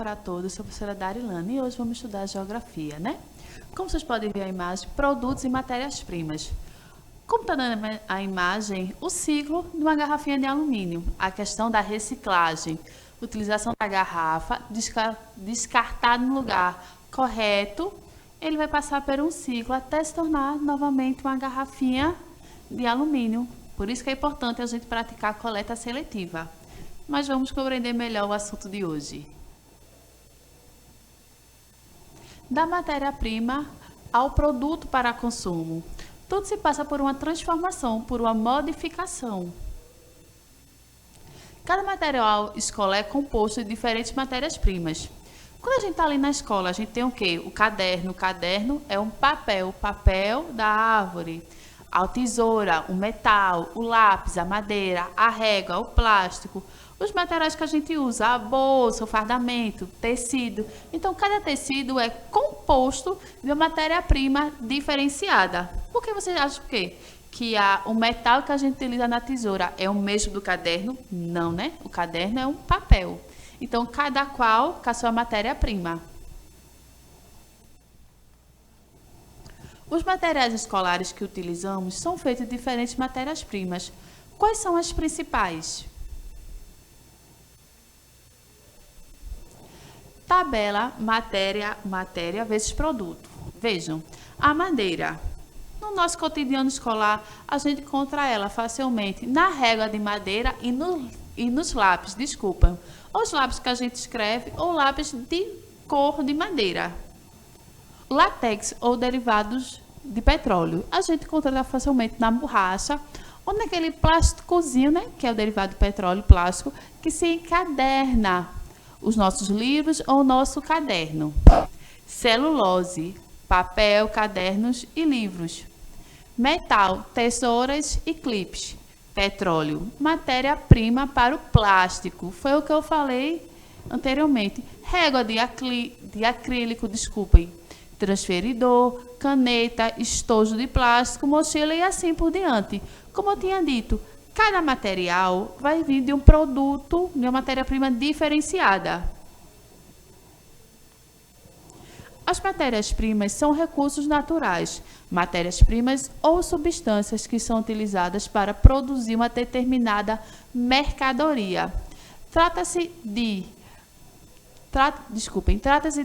para todos, sou a professora Darilane e hoje vamos estudar geografia, né? Como vocês podem ver a imagem, produtos e matérias-primas. Como está dando a imagem, o ciclo de uma garrafinha de alumínio, a questão da reciclagem, utilização da garrafa, descartado no lugar correto, ele vai passar por um ciclo até se tornar novamente uma garrafinha de alumínio. Por isso que é importante a gente praticar a coleta seletiva. Mas vamos compreender melhor o assunto de hoje. Da matéria-prima ao produto para consumo. Tudo se passa por uma transformação, por uma modificação. Cada material escolar é composto de diferentes matérias-primas. Quando a gente está ali na escola, a gente tem o quê? O caderno. O caderno é um papel, o papel da árvore. A tesoura, o metal, o lápis, a madeira, a régua, o plástico. Os materiais que a gente usa, a bolsa, o fardamento, tecido. Então, cada tecido é composto de uma matéria-prima diferenciada. Por que você acha que o metal que a gente utiliza na tesoura é o mesmo do caderno? Não, né? O caderno é um papel. Então, cada qual com a sua matéria-prima. Os materiais escolares que utilizamos são feitos de diferentes matérias-primas. Quais são as principais? Tabela, matéria vezes produto. Vejam, a madeira. No nosso cotidiano escolar, a gente encontra ela facilmente na régua de madeira e nos lápis, desculpa. Os lápis que a gente escreve ou lápis de cor de madeira. Látex ou derivados de petróleo. A gente encontra ela facilmente na borracha ou naquele plásticozinho, né, que é o derivado de petróleo, plástico, que se encaderna os nossos livros ou o nosso caderno. Celulose, papel, cadernos e livros. Metal, tesouras e clipes. Petróleo, matéria-prima para o plástico. Foi o que eu falei anteriormente. Régua de acrílico, desculpem. Transferidor, caneta, estojo de plástico, mochila e assim por diante. Como eu tinha dito, cada material vai vir de um produto, de uma matéria-prima diferenciada. As matérias-primas são recursos naturais, matérias-primas ou substâncias que são utilizadas para produzir uma determinada mercadoria. Trata-se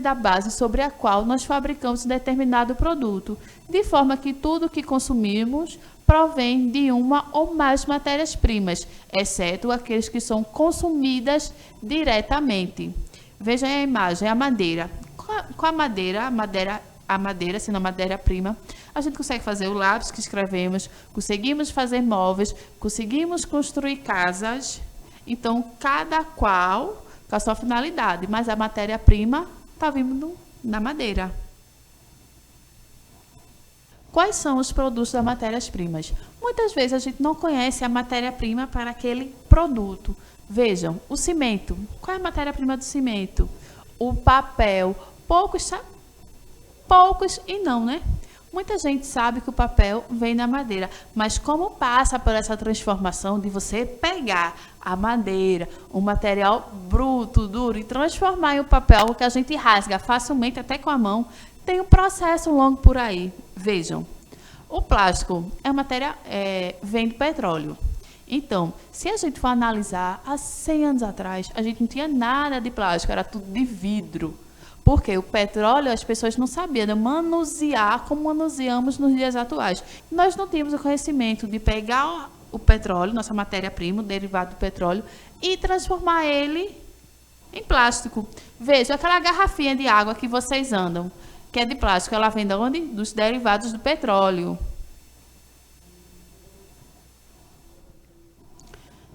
da base sobre a qual nós fabricamos determinado produto, de forma que tudo que consumimos provém de uma ou mais matérias-primas, exceto aqueles que são consumidas diretamente. Veja a imagem, a madeira. Com a madeira, sendo a matéria-prima, a gente consegue fazer o lápis que escrevemos, conseguimos fazer móveis, conseguimos construir casas. Então, cada qual com a sua finalidade, mas a matéria-prima está vindo na madeira. Quais são os produtos das matérias-primas? Muitas vezes a gente não conhece a matéria-prima para aquele produto. Vejam, o cimento. Qual é a matéria-prima do cimento? O papel. Poucos e não, né? Muita gente sabe que o papel vem da madeira, mas como passa por essa transformação de você pegar a madeira, um material bruto, duro, e transformar em um papel que a gente rasga facilmente, até com a mão, tem um processo longo por aí. Vejam, o plástico é uma matéria, vem do petróleo. Então, se a gente for analisar, há 100 anos atrás, a gente não tinha nada de plástico, era tudo de vidro. Porque o petróleo, as pessoas não sabiam manusear como manuseamos nos dias atuais. Nós não tínhamos o conhecimento de pegar o petróleo, nossa matéria-prima, o derivado do petróleo, e transformar ele em plástico. Veja, aquela garrafinha de água que vocês andam, que é de plástico, ela vem de onde? Dos derivados do petróleo.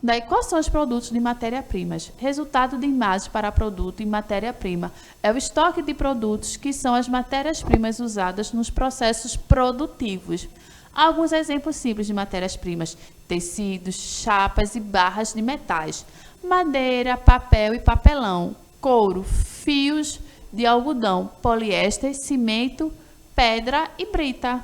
Daí, quais são os produtos de matéria-primas? Resultado de imagem para produto e matéria-prima é o estoque de produtos que são as matérias-primas usadas nos processos produtivos. Alguns exemplos simples de matérias-primas: tecidos, chapas e barras de metais, madeira, papel e papelão, couro, fios de algodão, poliéster, cimento, pedra e brita.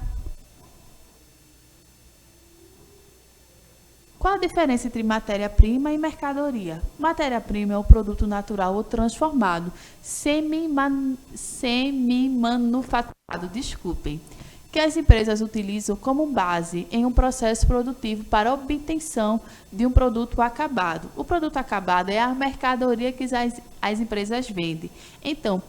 Qual a diferença entre matéria-prima e mercadoria? Matéria-prima é o produto natural ou transformado, semi-manufaturado, que as empresas utilizam como base em um processo produtivo para a obtenção de um produto acabado. O produto acabado é a mercadoria que as empresas vendem. Então,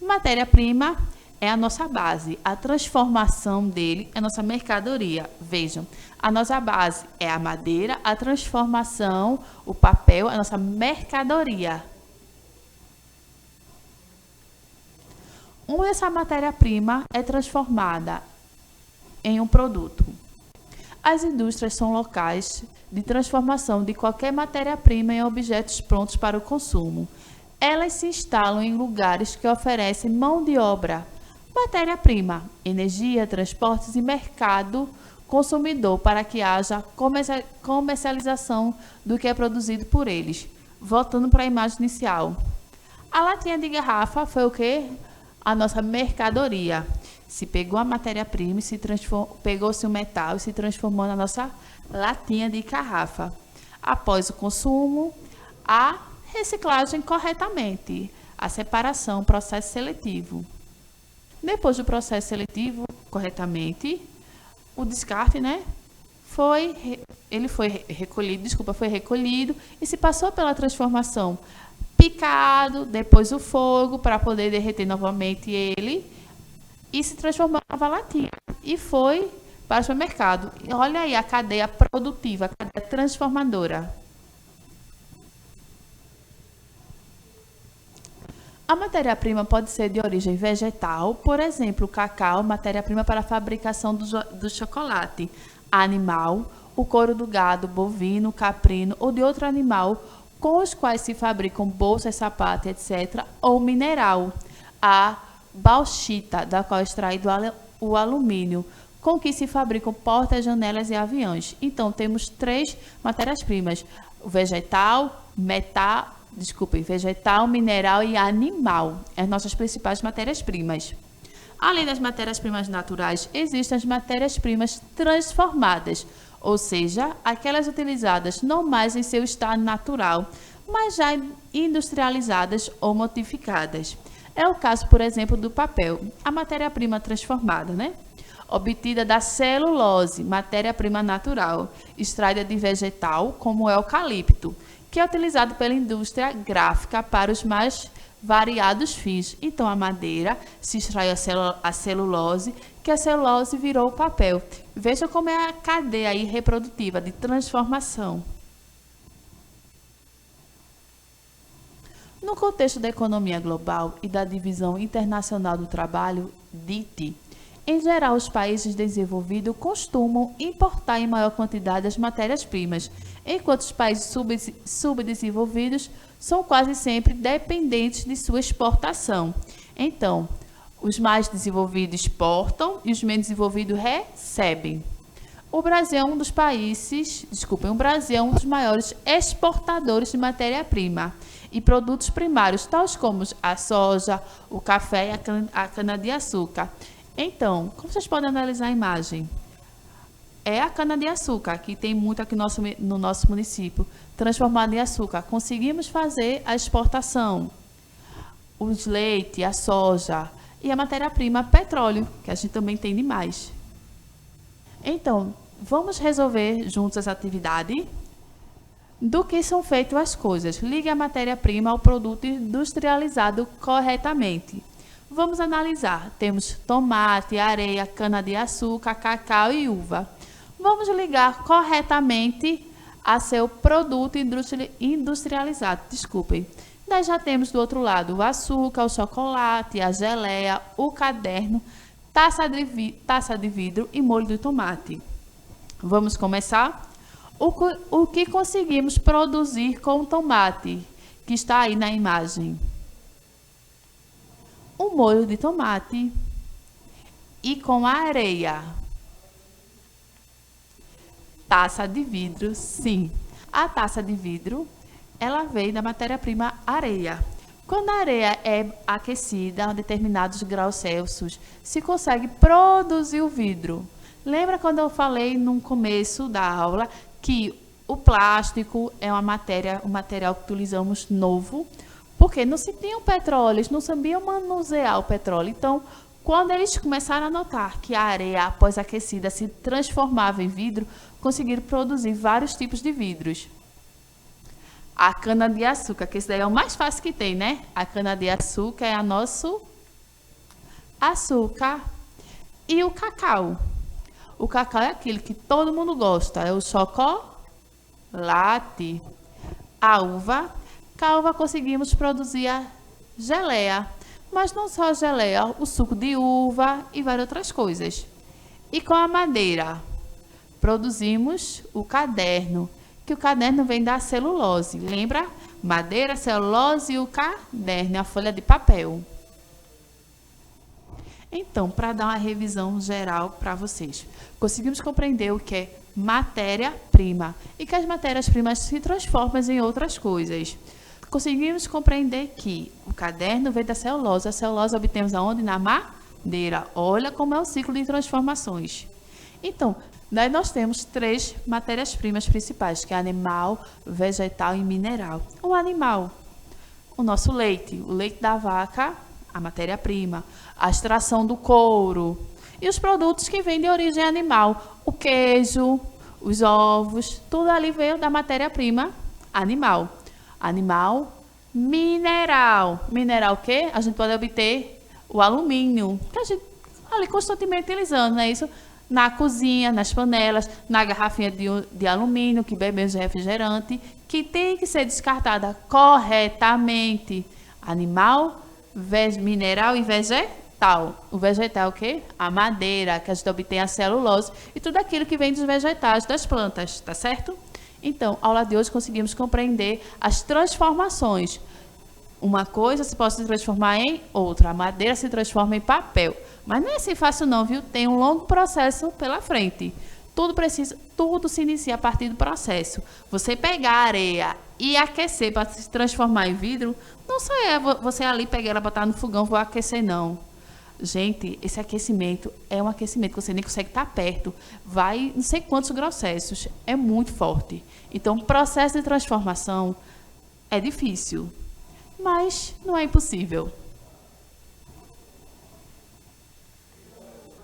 matéria-prima é a nossa base, a transformação dele é a nossa mercadoria. Vejam, a nossa base é a madeira, a transformação, o papel, a nossa mercadoria. Essa matéria-prima é transformada em um produto. As indústrias são locais de transformação de qualquer matéria-prima em objetos prontos para o consumo. Elas se instalam em lugares que oferecem mão de obra, matéria-prima, energia, transportes e mercado consumidor para que haja comercialização do que é produzido por eles. Voltando para a imagem inicial. A latinha de garrafa foi o quê? A nossa mercadoria. Se pegou a matéria-prima, pegou-se o metal e se transformou na nossa latinha de garrafa. Após o consumo, a reciclagem corretamente, a separação, processo seletivo. Depois do processo seletivo corretamente, o descarte, né, foi recolhido e se passou pela transformação. Picado, depois o fogo para poder derreter novamente ele e se transformou em nova latinha e foi para o supermercado. E olha aí a cadeia produtiva, a cadeia transformadora. A matéria-prima pode ser de origem vegetal, por exemplo, o cacau, matéria-prima para a fabricação do chocolate, animal, o couro do gado, bovino, caprino ou de outro animal com os quais se fabricam bolsas, sapatos, etc., ou mineral, a bauxita, da qual é extraído o alumínio, com que se fabricam portas, janelas e aviões. Então, temos 3 matérias-primas, o vegetal, vegetal, mineral e animal, as nossas principais matérias-primas. Além das matérias-primas naturais, existem as matérias-primas transformadas, ou seja, aquelas utilizadas não mais em seu estado natural, mas já industrializadas ou modificadas. É o caso, por exemplo, do papel, a matéria-prima transformada, né? Obtida da celulose, matéria-prima natural, extraída de vegetal, como o eucalipto, que é utilizado pela indústria gráfica para os mais variados fins. Então, a madeira se extrai a celulose, que a celulose virou o papel. Veja como é a cadeia aí reprodutiva de transformação. No contexto da economia global e da divisão internacional do trabalho, DIT, em geral, os países desenvolvidos costumam importar em maior quantidade as matérias-primas, enquanto os países subdesenvolvidos são quase sempre dependentes de sua exportação. Então, os mais desenvolvidos exportam e os menos desenvolvidos recebem. O Brasil é um dos maiores exportadores de matéria-prima e produtos primários, tais como a soja, o café e a cana-de-açúcar. Então, como vocês podem analisar a imagem? É a cana-de-açúcar, que tem muito aqui no nosso município, transformada em açúcar. Conseguimos fazer a exportação, os leite, a soja e a matéria-prima, petróleo, que a gente também tem demais. Então, vamos resolver juntos essa atividade? Do que são feitas as coisas? Ligue a matéria-prima ao produto industrializado corretamente. Vamos analisar. Temos tomate, areia, cana-de-açúcar, cacau e uva. Vamos ligar corretamente a seu produto industrializado. Daí já temos do outro lado o açúcar, o chocolate, a geleia, o caderno, taça de vidro e molho de tomate. Vamos começar? O que conseguimos produzir com o tomate, que está aí na imagem? Um molho de tomate e com a areia. Taça de vidro, sim. A taça de vidro, ela vem da matéria-prima areia. Quando a areia é aquecida a determinados graus Celsius, se consegue produzir o vidro. Lembra quando eu falei no começo da aula que O plástico é um material que utilizamos novo, porque não se tinha o petróleo, eles não sabiam manusear o petróleo. Então, quando eles começaram a notar que a areia, após aquecida, se transformava em vidro, conseguiram produzir vários tipos de vidros. A cana-de-açúcar, que esse daí é o mais fácil que tem, né? A cana-de-açúcar é a nosso açúcar. E o cacau. O cacau é aquele que todo mundo gosta, é o chocolate. A uva. Com a uva conseguimos produzir a geleia. Mas não só a geleia, o suco de uva e várias outras coisas. E com a madeira, produzimos o caderno, que o caderno vem da celulose. Lembra? Madeira, celulose e o caderno, a folha de papel. Então, para dar uma revisão geral para vocês, conseguimos compreender o que é matéria-prima e que as matérias-primas se transformam em outras coisas. Conseguimos compreender que o caderno veio da celulose. A celulose obtemos aonde? Na madeira. Olha como é o ciclo de transformações. Então, daí nós temos 3 matérias-primas principais, que é animal, vegetal e mineral. O animal, o nosso leite, o leite da vaca, a matéria-prima, a extração do couro e os produtos que vêm de origem animal, o queijo, os ovos, tudo ali veio da matéria-prima animal. Animal, mineral. Mineral o quê? A gente pode obter o alumínio, que a gente ali constantemente utilizando, não é isso? Na cozinha, nas panelas, na garrafinha de alumínio que bebemos de refrigerante, que tem que ser descartada corretamente. Animal, mineral e vegetal. O vegetal o quê? A madeira, que a gente obtém a celulose e tudo aquilo que vem dos vegetais, das plantas, tá certo? Então, a aula de hoje conseguimos compreender as transformações. Uma coisa se pode se transformar em outra. A madeira se transforma em papel. Mas não é assim fácil não, viu? Tem um longo processo pela frente. Tudo se inicia a partir do processo. Você pegar a areia e aquecer para se transformar em vidro, não só é você ali pegar ela, botar no fogão, vou aquecer, não. Gente, esse aquecimento é um aquecimento que você nem consegue estar perto. Vai não sei quantos graus Celsius. É muito forte. Então, o processo de transformação é difícil, mas não é impossível.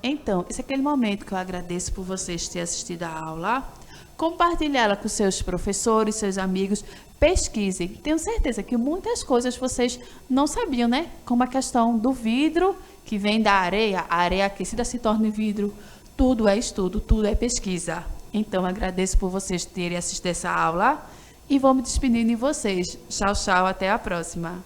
Então, esse é aquele momento que eu agradeço por vocês terem assistido a aula. Compartilhe ela com seus professores, seus amigos. Pesquisem. Tenho certeza que muitas coisas vocês não sabiam, né? Como a questão do vidro, que vem da areia. A areia aquecida se torna vidro. Tudo é estudo, tudo é pesquisa. Então, agradeço por vocês terem assistido essa aula. E vou me despedindo de vocês. Tchau, tchau. Até a próxima.